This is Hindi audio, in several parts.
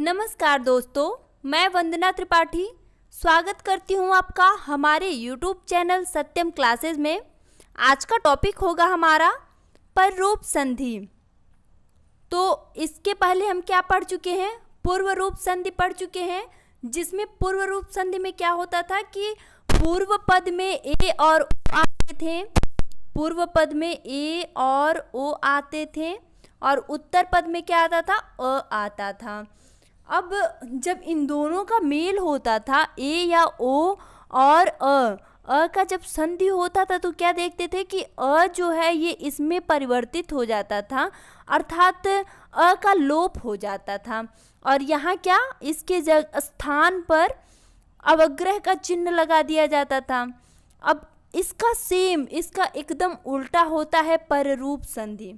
नमस्कार दोस्तों, मैं वंदना त्रिपाठी स्वागत करती हूं आपका हमारे YouTube चैनल सत्यम क्लासेस में। आज का टॉपिक होगा हमारा पररूप संधि। तो इसके पहले हम क्या पढ़ चुके हैं? पूर्व रूप संधि पढ़ चुके हैं, जिसमें पूर्व रूप संधि में क्या होता था कि पूर्व पद में ए और ओ आते थे, पूर्व पद में ए और ओ आते थे और उत्तर पद में क्या आता था? अ आता था। अब जब इन दोनों का मेल होता था, ए या ओ और अ का जब संधि होता था, तो क्या देखते थे कि अ जो है ये इसमें परिवर्तित हो जाता था, अर्थात अ का लोप हो जाता था। और यहाँ क्या, इसके स्थान पर अवग्रह का चिन्ह लगा दिया जाता था। अब इसका एकदम उल्टा होता है पररूप संधि।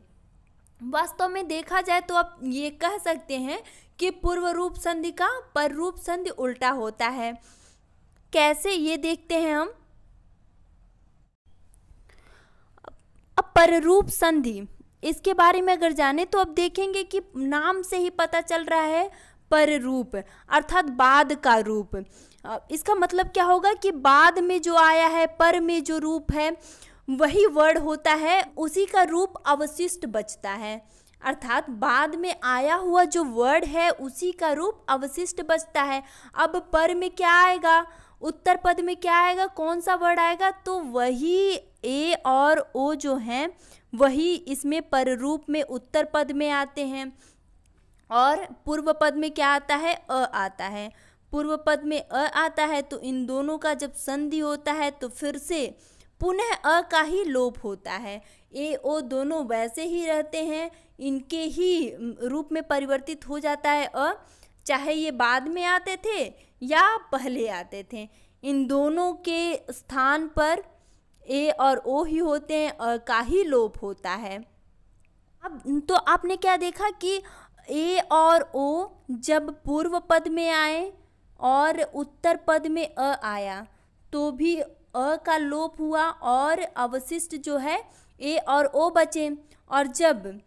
वास्तव में देखा जाए तो आप ये कह सकते हैं कि पूर्व रूप संधि का पररूप संधि उल्टा होता है। कैसे, ये देखते हैं हम। अब पररूप संधि, इसके बारे में अगर जाने तो अब देखेंगे कि नाम से ही पता चल रहा है पररूप अर्थात बाद का रूप। इसका मतलब क्या होगा कि बाद में जो आया है, पर में जो रूप है वही वर्ड होता है, उसी का रूप अवशिष्ट बचता है। अर्थात बाद में आया हुआ जो वर्ड है उसी का रूप अवशिष्ट बचता है। अब पर में क्या आएगा, उत्तर पद में क्या आएगा, कौन सा वर्ड आएगा? तो वही ए और ओ जो हैं वही इसमें पररूप में उत्तर पद में आते हैं। और पूर्व पद में क्या आता है? अ आता है। पूर्व पद में अ आता है तो इन दोनों का जब संधि होता है तो फिर से पुनः अ का ही लोप होता है। ए ओ दोनों वैसे ही रहते हैं, इनके ही रूप में परिवर्तित हो जाता है अ, चाहे ये बाद में आते थे या पहले आते थे। इन दोनों के स्थान पर ए और ओ ही होते हैं, अ का ही लोप होता है। अब तो आपने क्या देखा कि ए और ओ जब पूर्व पद में आए और उत्तर पद में अ आया तो भी अ का लोप हुआ और अवशिष्ट जो है ए और ओ बचे। और जब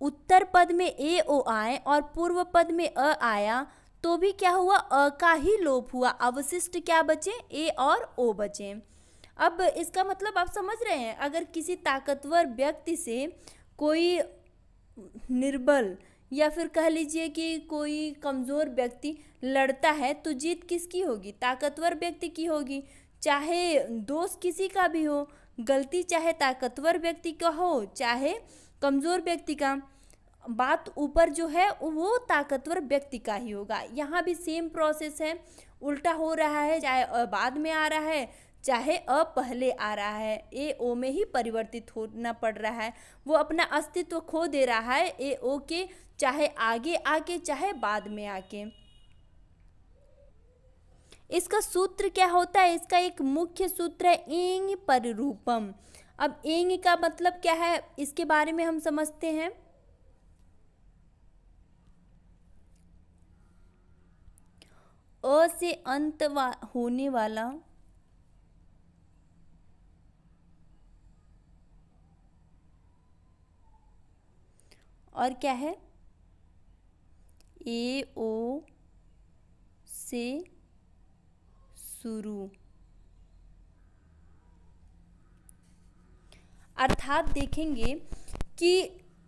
उत्तर पद में ए ओ आए और पूर्व पद में अ आया तो भी क्या हुआ? अ का ही लोप हुआ, अवशिष्ट क्या बचे? ए और ओ बचे। अब इसका मतलब आप समझ रहे हैं, अगर किसी ताकतवर व्यक्ति से कोई निर्बल या फिर कह लीजिए कि कोई कमज़ोर व्यक्ति लड़ता है तो जीत किसकी होगी? ताकतवर व्यक्ति की होगी। चाहे दोष किसी का भी हो, गलती चाहे ताकतवर व्यक्ति का हो चाहे कमज़ोर व्यक्ति का, बात ऊपर जो है वो ताकतवर व्यक्ति का ही होगा। यहाँ भी सेम प्रोसेस है, उल्टा हो रहा है। चाहे अ बाद में आ रहा है चाहे अ पहले आ रहा है, ए ओ में ही परिवर्तित होना पड़ रहा है। वो अपना अस्तित्व खो दे रहा है ए ओ के, चाहे आगे आके चाहे बाद में आके। इसका सूत्र क्या होता है? इसका एक मुख्य सूत्र है एंग पररूपम। अब एंग का मतलब क्या है, इसके बारे में हम समझते हैं। अ से अंत होने वाला और क्या है? ए ओ से शुरू। अर्थात देखेंगे कि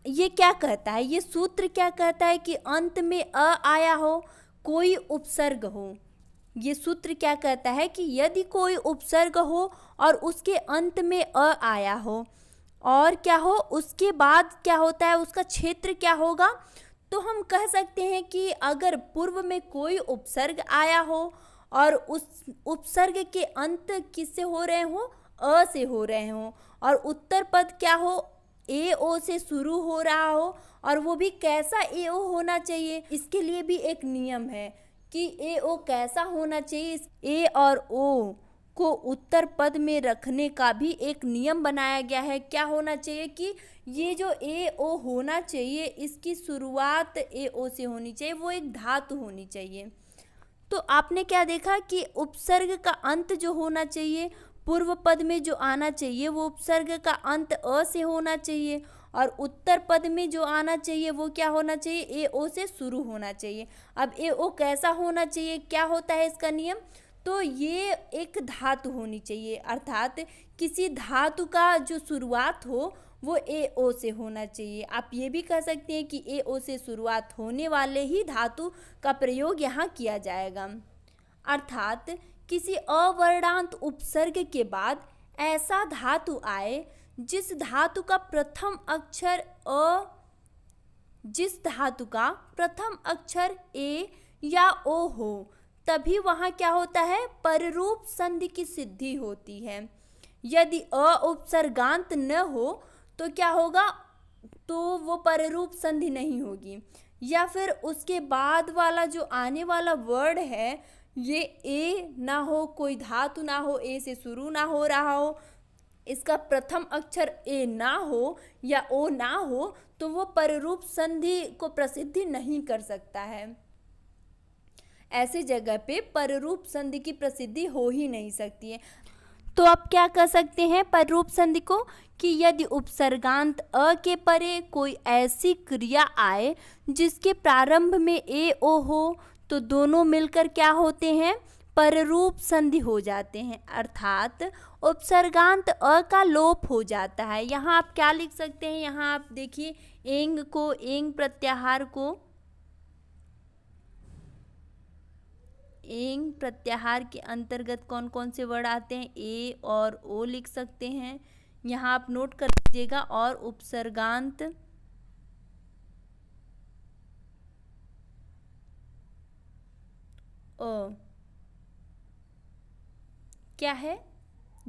ये क्या कहता है, ये सूत्र क्या कहता है कि अंत में अ आया हो, कोई उपसर्ग हो। ये सूत्र क्या कहता है कि यदि कोई उपसर्ग हो और उसके अंत में अ आया हो और क्या हो, उसके बाद क्या होता है, उसका क्षेत्र क्या होगा? तो हम कह सकते हैं कि अगर पूर्व में कोई उपसर्ग आया हो और उस उपसर्ग के अंत किससे हो रहे हो? अ से हो रहे हो, और उत्तर पद क्या हो? ए ओ से शुरू हो रहा हो। और वो भी कैसा ए ओ होना चाहिए, इसके लिए भी एक नियम है कि ए ओ कैसा होना चाहिए। ए और ओ को उत्तर पद में रखने का भी एक नियम बनाया गया है। क्या होना चाहिए कि ये जो ए ओ होना चाहिए इसकी शुरुआत ए ओ से होनी चाहिए, वो एक धातु होनी चाहिए। तो आपने क्या देखा कि उपसर्ग का अंत जो होना चाहिए, पूर्व पद में जो आना चाहिए वो उपसर्ग का अंत अ से होना चाहिए, और उत्तर पद में जो आना चाहिए वो क्या होना चाहिए, ए ओ से शुरू होना चाहिए। अब ए ओ कैसा होना चाहिए, क्या होता है इसका नियम, तो ये एक धातु होनी चाहिए, अर्थात किसी धातु का जो शुरुआत हो वो ए ओ से होना चाहिए। आप ये भी कह सकते हैं कि ए ओ से शुरुआत होने वाले ही धातु का प्रयोग यहाँ किया जाएगा। अर्थात किसी अवर्णांत उपसर्ग के बाद ऐसा धातु आए जिस धातु का प्रथम अक्षर ए या ओ हो, तभी वहाँ क्या होता है, पररूप संधि की सिद्धि होती है। यदि अ उपसर्गांत न हो तो क्या होगा, तो वो पररूप संधि नहीं होगी। या फिर उसके बाद वाला जो आने वाला वर्ड है ये ए ना हो, कोई धातु ना हो, ए से शुरू ना हो रहा हो, इसका प्रथम अक्षर ए ना हो या ओ ना हो, तो वो पररूप संधि को प्रसिद्धि नहीं कर सकता है। ऐसे जगह पे पररूप संधि की प्रसिद्धि हो ही नहीं सकती है। तो आप क्या कर सकते हैं पररूप संधि को, कि यदि उपसर्गांत अ के परे कोई ऐसी क्रिया आए जिसके प्रारंभ में ए ओ हो, तो दोनों मिलकर क्या होते हैं, पररूप संधि हो जाते हैं, अर्थात उपसर्गांत अ का लोप हो जाता है। यहाँ आप क्या लिख सकते हैं, यहाँ आप देखिए एंग को, एंग प्रत्याहार को, एंग प्रत्याहार के अंतर्गत कौन कौन से वर्ड आते हैं, ए और ओ लिख सकते हैं, यहाँ आप नोट कर लीजिएगा। और उपसर्गांत अ क्या है,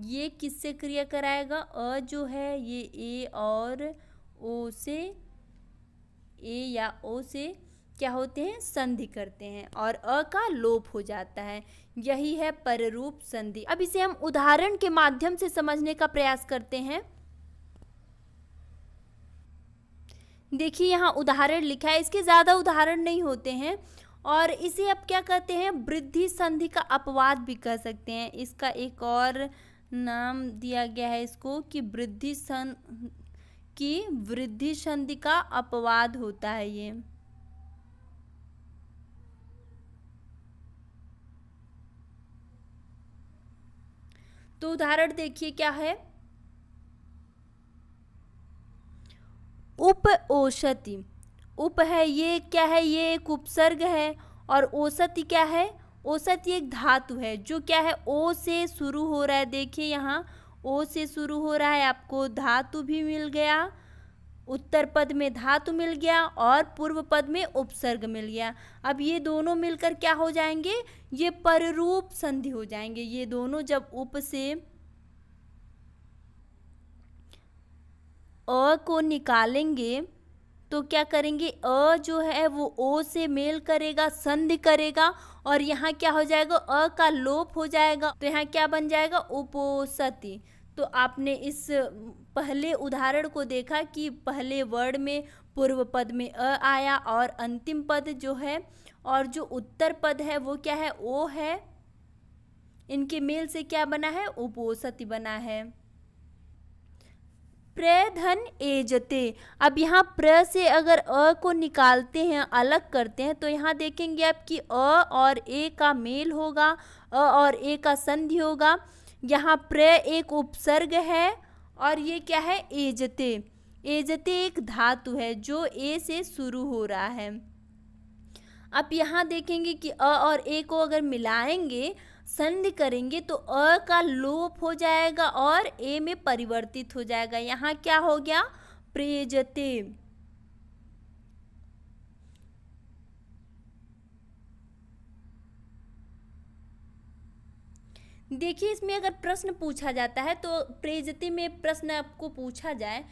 ये किससे क्रिया कराएगा, अ जो है ये ए और ओ से, ए या ओ से क्या होते हैं, संधि करते हैं और अ का लोप हो जाता है। यही है पररूप संधि। अब इसे हम उदाहरण के माध्यम से समझने का प्रयास करते हैं। देखिए यहाँ उदाहरण लिखा है, इसके ज़्यादा उदाहरण नहीं होते हैं। और इसे अब क्या कहते हैं, वृद्धि संधि का अपवाद भी कह सकते हैं। इसका एक और नाम दिया गया है इसको कि वृद्धि संधि का अपवाद होता है ये। तो उदाहरण देखिए क्या है, उप औषधि, उप है ये क्या है, ये एक उपसर्ग है, और औषधि क्या है, औषधि एक धातु है जो क्या है, ओ से शुरू हो रहा है। देखिए यहाँ ओ से शुरू हो रहा है, आपको धातु भी मिल गया, उत्तर पद में धातु मिल गया और पूर्व पद में उपसर्ग मिल गया। अब ये दोनों मिलकर क्या हो जाएंगे, ये पररूप संधि हो जाएंगे। ये दोनों जब उप से अ को निकालेंगे तो क्या करेंगे, अ जो है वो ओ से मेल करेगा, संधि करेगा, और यहाँ क्या हो जाएगा, अ का लोप हो जाएगा। तो यहाँ क्या बन जाएगा, उपोषति। तो आपने इस पहले उदाहरण को देखा कि पहले वर्ड में पूर्व पद में अ आया और अंतिम पद जो है और जो उत्तर पद है वो क्या है, ओ है। इनके मेल से क्या बना है, उपोषति बना है। प्रधन एजते, अब यहाँ प्र से अगर अ को निकालते हैं, अलग करते हैं, तो यहाँ देखेंगे आप कि अ और ए का मेल होगा, अ और ए का संधि होगा। यहाँ प्र एक उपसर्ग है और ये क्या है, एजते। एजते एक धातु है जो ए से शुरू हो रहा है। अब यहाँ देखेंगे कि अ और ए को अगर मिलाएंगे, संधि करेंगे, तो अ का लोप हो जाएगा और ए में परिवर्तित हो जाएगा। यहाँ क्या हो गया, प्रेजते। देखिए इसमें अगर प्रश्न पूछा जाता है तो प्रेजते में प्रश्न आपको पूछा जाए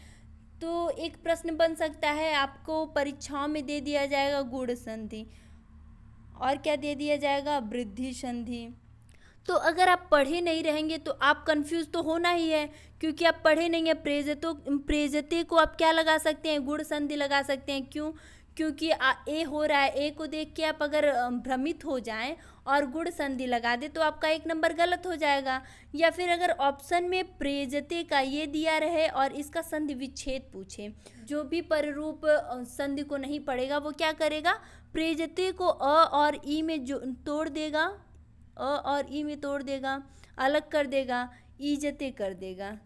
तो एक प्रश्न बन सकता है, आपको परीक्षाओं में दे दिया जाएगा गुण संधि, और क्या दे दिया जाएगा, वृद्धि संधि। तो अगर आप पढ़े नहीं रहेंगे तो आप कंफ्यूज तो होना ही है, क्योंकि आप पढ़े नहीं हैं। प्रेजते को आप क्या लगा सकते हैं, गुण संधि लगा सकते हैं। क्यों, क्योंकि ए हो रहा है, ए को देख के आप अगर भ्रमित हो जाएं और गुण संधि लगा दे तो आपका 1 नंबर गलत हो जाएगा। या फिर अगर ऑप्शन में प्रयजते का ये दिया रहे और इसका संधि विच्छेद पूछे, जो भी पररूप संधि को नहीं पढ़ेगा वो क्या करेगा, प्रयजते को अ और ई में जो तोड़ देगा, अ और ई में तोड़ देगा, अलग कर देगा, ईजते कर देगा,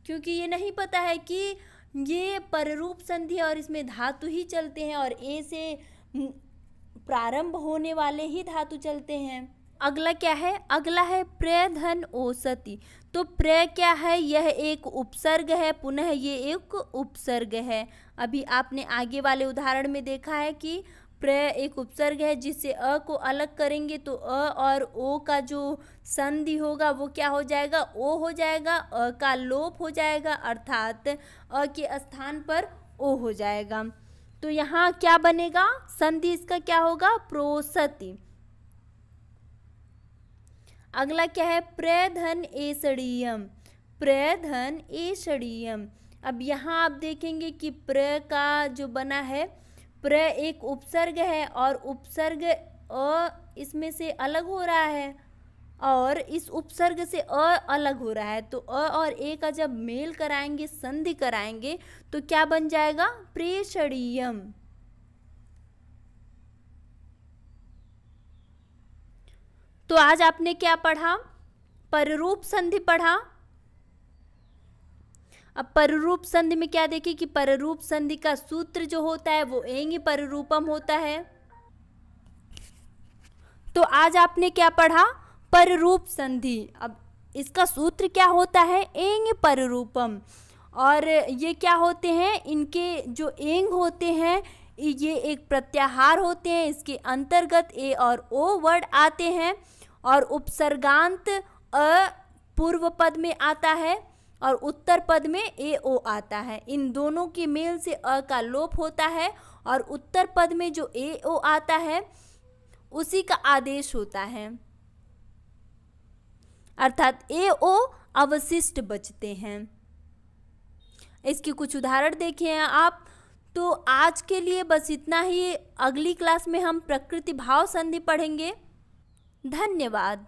क्योंकि ये नहीं पता है कि ये पररूप संधि और इसमें धातु ही चलते हैं और ए से प्रारंभ होने वाले ही धातु चलते हैं। अगला क्या है, अगला है प्र धन ओसति। तो प्र क्या है, यह एक उपसर्ग है, पुनः ये एक उपसर्ग है। अभी आपने आगे वाले उदाहरण में देखा है कि प्र एक उपसर्ग है, जिससे अ को अलग करेंगे तो अ और ओ का जो संधि होगा वो क्या हो जाएगा, ओ हो जाएगा, अ का लोप हो जाएगा, अर्थात अ के स्थान पर ओ हो जाएगा। तो यहाँ क्या बनेगा, संधि इसका क्या होगा, प्रोसति। अगला क्या है, प्रधन एषणीयम, प्रधन एषणीयम। अब यहाँ आप देखेंगे कि प्र का जो बना है, प्र एक उपसर्ग है और उपसर्ग अ इसमें से अलग हो रहा है और इस उपसर्ग से अ अलग हो रहा है, तो अ और ए का जब मेल कराएंगे, संधि कराएंगे तो क्या बन जाएगा, प्रेषणीयम। तो आज आपने क्या पढ़ा, पररूप संधि पढ़ा। अब पररूप संधि में क्या देखिए कि पररूप संधि का सूत्र जो होता है वो एंग पररूपम होता है। तो आज आपने क्या पढ़ा, पररूप संधि। अब इसका सूत्र क्या होता है, एंग पररूपम। और ये क्या होते हैं, इनके जो एंग होते हैं ये एक प्रत्याहार होते हैं, इसके अंतर्गत ए और ओ वर्ड आते हैं और उपसर्गांत अ पूर्व पद में आता है और उत्तर पद में ए ओ आता है। इन दोनों के मेल से अ का लोप होता है और उत्तर पद में जो ए ओ आता है उसी का आदेश होता है, अर्थात ए ओ अवशिष्ट बचते हैं। इसके कुछ उदाहरण देखें आप। तो आज के लिए बस इतना ही। अगली क्लास में हम प्रकृति भाव संधि पढ़ेंगे। धन्यवाद।